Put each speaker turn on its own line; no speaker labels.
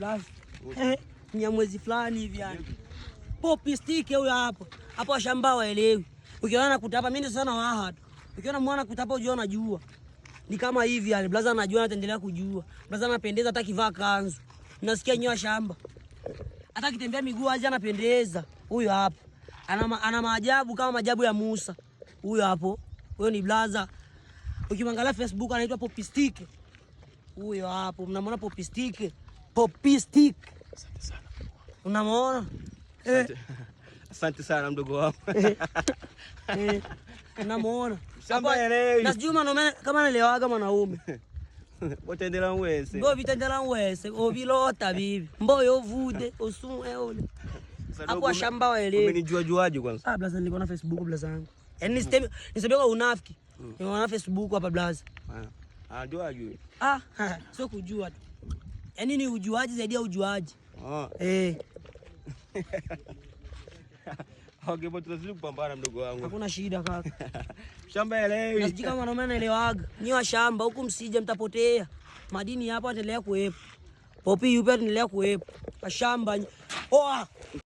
blaza. Mnyamwezi fulani hivi yani. Popi stick huyo hapo. Hapo shamba waelewi. Ukiona kutapa mimi sana waha tu. Ukiona mwana kutapa ujiona jua. Ni kama hivi yani blaza anajua anaendelea kujua. Blaza anapendeza hata kivaa kanzu. Unasikia nyoa shamba. Hata kitembea miguu aje anapendeza. Huyo hapo. Ana maajabu kama maajabu ya Musa. Huyo hapo. Huyo ni blaza. Ukimwangalia Facebook anaitwa Popi Stick. Huyo hapo. Mnamwona Popi Stick? Popi Stick.
Asante sana.
Unamwona?
Asante sana mdogo wangu.
Unamwona?
Shamba elewi.
Na sijui manome kama naelewaga mwanaume.
Botendela wese.
Ngo vitendela wese, ovilota bibi. Mboyo vude, osumwe ole. Hapo shamba waelewi.
Umenijua juaje kwanza?
Blaza nilikuwa na Facebook blaza yangu. Yaani niseme kwa unafiki. Nilikuwa na Facebook hapa blaza.
Juaje.
Sio kujua tu. Yaani ni ujuaji zaidi ya ujuaji.
Okay, bado tunazidi kupambana mdogo wangu.
Hakuna shida kaka.
Shamba elewi.
Nasiji kama mwanaume anaelewaga. Nyiwa shamba huku msije mtapotea. Madini hapa ataendelea kuwepo. Popi yupo ataendelea kuwepo. Shamba.